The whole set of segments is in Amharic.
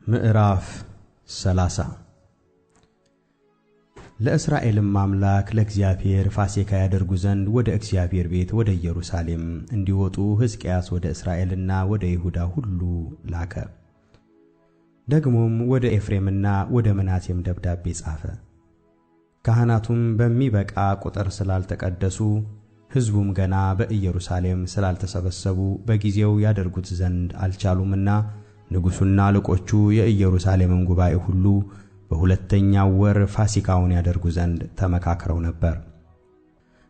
ምዕራፍ 30 ለእስራኤልም አምላክ ለእግዚአብሔር ፋሲካ ያደርጉ ዘንድ ወደ እግዚአብሔር ቤት ወደ ኢየሩሳሌም እንዲወጡ ሕዝቅያስ ወደ እስራኤልና ወደ ይሁዳ ሁሉ ላከ። ደግሞም ወደ ኤፍሬምና ወደ ምናሴም ደብዳቤ ጻፈ። ካህናቱም በሚበቃ ቁጥር ስላልተቀደሱ ሕዝቡም ገና በኢየሩሳሌም ስላልተሰበሰቡ በጊዜው ያደርጉት ዘንድ አልቻሉምና ንጉሡና አለቆቹ የኢየሩሳሌምም ጉባኤ ሁሉ በሁለተኛው ወር ፋሲካውን ያደርጉ ዘንድ ተመካክረው ነበር።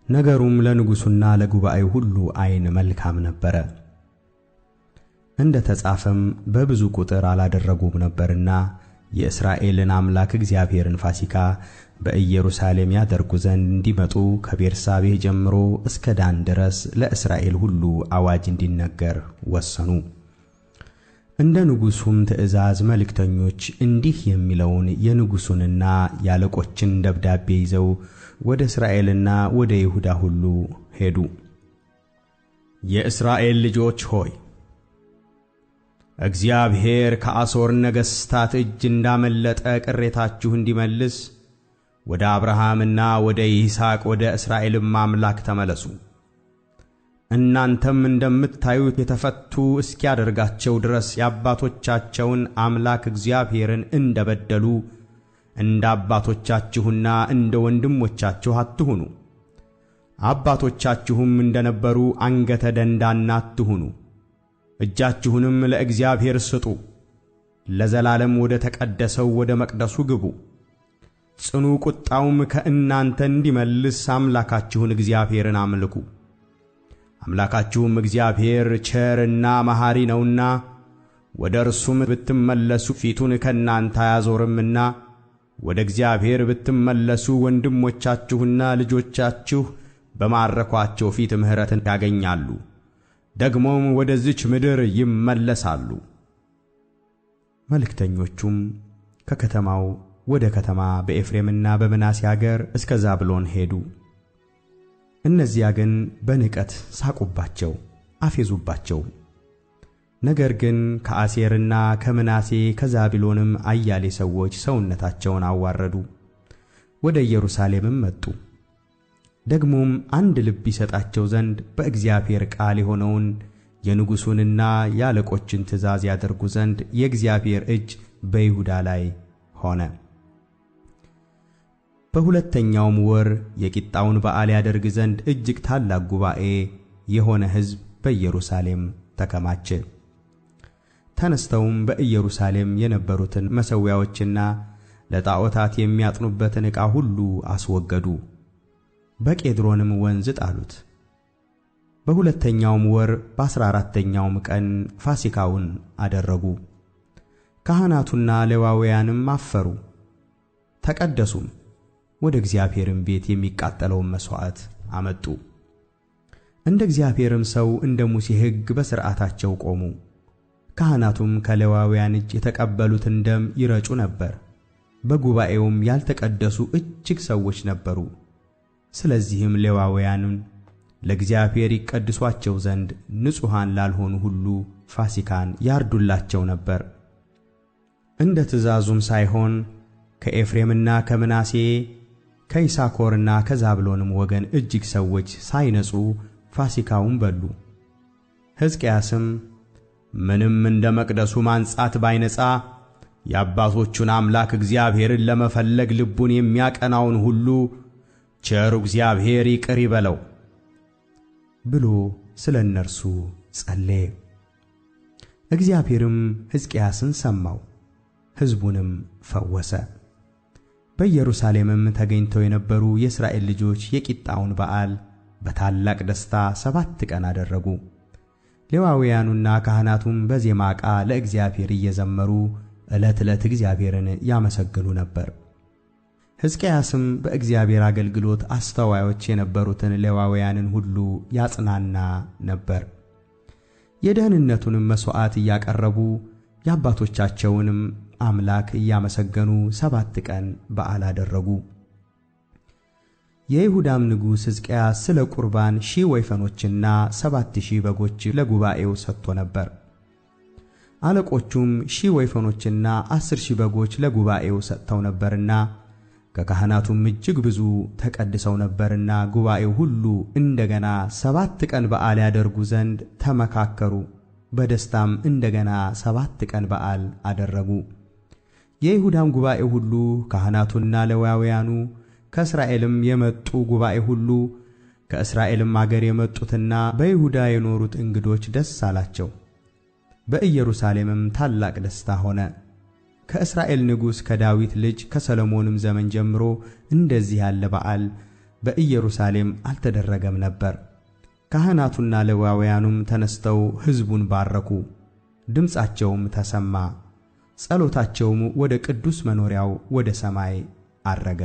ነገሩም ለንጉሡና ለጉባኤው ሁሉ ዓይን መልካም ነበረ። እንደ ተጻፈም በብዙ ቁጥር አላደረጉም ነበርና የእስራኤልን አምላክ እግዚአብሔርን ፋሲካ በኢየሩሳሌም ያደርጉ ዘንድ እንዲመጡ ከቤርሳቤህ ጀምሮ እስከ ዳን ድረስ ለእስራኤል ሁሉ አዋጅ እንዲነገር ወሰኑ። እንደ ንጉሡም ትእዛዝ መልእክተኞች እንዲህ የሚለውን የንጉሡንና የአለቆችን ደብዳቤ ይዘው ወደ እስራኤልና ወደ ይሁዳ ሁሉ ሄዱ። የእስራኤል ልጆች ሆይ፣ እግዚአብሔር ከአሦር ነገሥታት እጅ እንዳመለጠ ቅሬታችሁ እንዲመልስ ወደ አብርሃምና ወደ ይስሐቅ ወደ እስራኤልም አምላክ ተመለሱ። እናንተም እንደምታዩት የተፈቱ እስኪያደርጋቸው ድረስ የአባቶቻቸውን አምላክ እግዚአብሔርን እንደበደሉ እንደ አባቶቻችሁና እንደ ወንድሞቻችሁ አትሁኑ። አባቶቻችሁም እንደነበሩ አንገተ ደንዳና አትሁኑ። እጃችሁንም ለእግዚአብሔር ስጡ። ለዘላለም ወደ ተቀደሰው ወደ መቅደሱ ግቡ። ጽኑ ቁጣውም ከእናንተ እንዲመልስ አምላካችሁን እግዚአብሔርን አምልኩ። አምላካችሁም እግዚአብሔር ቸርና መሐሪ ነውና ወደ እርሱም ብትመለሱ ፊቱን ከእናንተ አያዞርምና ወደ እግዚአብሔር ብትመለሱ ወንድሞቻችሁና ልጆቻችሁ በማረኳቸው ፊት ምሕረትን ያገኛሉ፣ ደግሞም ወደዚች ምድር ይመለሳሉ። መልእክተኞቹም ከከተማው ወደ ከተማ በኤፍሬምና በምናሴ አገር እስከ ዛብሎን ሄዱ። እነዚያ ግን በንቀት ሳቁባቸው፣ አፌዙባቸው። ነገር ግን ከአሴርና ከምናሴ ከዛብሎንም አያሌ ሰዎች ሰውነታቸውን አዋረዱ፣ ወደ ኢየሩሳሌምም መጡ። ደግሞም አንድ ልብ ይሰጣቸው ዘንድ በእግዚአብሔር ቃል የሆነውን የንጉሡንና የአለቆችን ትእዛዝ ያደርጉ ዘንድ የእግዚአብሔር እጅ በይሁዳ ላይ ሆነ። በሁለተኛውም ወር የቂጣውን በዓል ያደርግ ዘንድ እጅግ ታላቅ ጉባኤ የሆነ ሕዝብ በኢየሩሳሌም ተከማቸ። ተነስተውም በኢየሩሳሌም የነበሩትን መሠዊያዎችና ለጣዖታት የሚያጥኑበትን ዕቃ ሁሉ አስወገዱ፣ በቄድሮንም ወንዝ ጣሉት። በሁለተኛውም ወር በ14ኛውም ቀን ፋሲካውን አደረጉ። ካህናቱና ሌዋውያንም አፈሩ፣ ተቀደሱም። ወደ እግዚአብሔርም ቤት የሚቃጠለውን መሥዋዕት አመጡ። እንደ እግዚአብሔርም ሰው እንደ ሙሴ ሕግ በሥርዓታቸው ቆሙ። ካህናቱም ከሌዋውያን እጅ የተቀበሉትን ደም ይረጩ ነበር። በጉባኤውም ያልተቀደሱ እጅግ ሰዎች ነበሩ። ስለዚህም ሌዋውያኑን ለእግዚአብሔር ይቀድሷቸው ዘንድ ንጹሐን ላልሆኑ ሁሉ ፋሲካን ያርዱላቸው ነበር። እንደ ትእዛዙም ሳይሆን ከኤፍሬምና ከምናሴ ከይሳኮርና ከዛብሎንም ወገን እጅግ ሰዎች ሳይነጹ ፋሲካውን በሉ። ሕዝቅያስም ምንም እንደ መቅደሱ ማንጻት ባይነጻ የአባቶቹን አምላክ እግዚአብሔርን ለመፈለግ ልቡን የሚያቀናውን ሁሉ ቸሩ እግዚአብሔር ይቅር ይበለው ብሎ ስለ እነርሱ ጸለየ። እግዚአብሔርም ሕዝቅያስን ሰማው፣ ሕዝቡንም ፈወሰ። በኢየሩሳሌምም ተገኝተው የነበሩ የእስራኤል ልጆች የቂጣውን በዓል በታላቅ ደስታ 7 ቀን አደረጉ። ሌዋውያኑና ካህናቱም በዜማ ዕቃ ለእግዚአብሔር እየዘመሩ ዕለት ዕለት እግዚአብሔርን ያመሰግኑ ነበር። ሕዝቅያስም በእግዚአብሔር አገልግሎት አስተዋዮች የነበሩትን ሌዋውያንን ሁሉ ያጽናና ነበር። የደህንነቱንም መሥዋዕት እያቀረቡ የአባቶቻቸውንም አምላክ እያመሰገኑ 7 ቀን በዓል አደረጉ። የይሁዳም ንጉሥ ሕዝቅያስ ስለ ቁርባን 1000 ወይፈኖችና 7000 በጎች ለጉባኤው ሰጥቶ ነበር። አለቆቹም 1000 ወይፈኖችና 10,000 በጎች ለጉባኤው ሰጥተው ነበርና ከካህናቱም እጅግ ብዙ ተቀድሰው ነበርና ጉባኤው ሁሉ እንደገና 7 ቀን በዓል ያደርጉ ዘንድ ተመካከሩ። በደስታም እንደገና 7 ቀን በዓል አደረጉ። የይሁዳም ጉባኤ ሁሉ ካህናቱና ሌዋውያኑ ከእስራኤልም የመጡ ጉባኤ ሁሉ ከእስራኤልም አገር የመጡትና በይሁዳ የኖሩት እንግዶች ደስ አላቸው። በኢየሩሳሌምም ታላቅ ደስታ ሆነ። ከእስራኤል ንጉሥ ከዳዊት ልጅ ከሰሎሞንም ዘመን ጀምሮ እንደዚህ ያለ በዓል በኢየሩሳሌም አልተደረገም ነበር። ካህናቱና ሌዋውያኑም ተነስተው ሕዝቡን ባረኩ። ድምፃቸውም ተሰማ። ጸሎታቸውም ወደ ቅዱስ መኖሪያው ወደ ሰማይ አረገ።